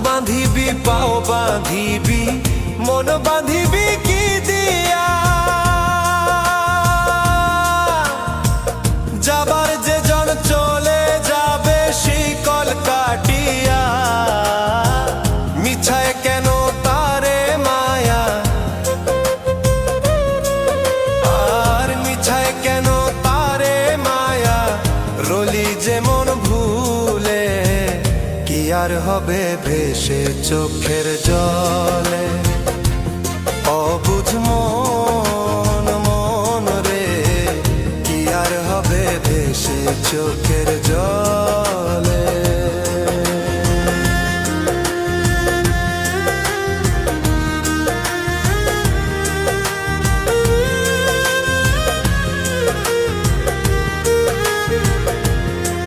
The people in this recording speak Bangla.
বাঁধিবি পাও বাঁধিবি মন বাঁধিবি কি দিয়া? যাবার যে জন চলে যাবে শিকল কাটিয়া, মিছায় কেন তারে মায়া, আর মিছায় কেন তারে মায়া, রলি যেমন ভুলে কি আর হবে ভেসে চোখের জলে। অবুঝ মন মন রে কি আর হবে ভেসে চোখ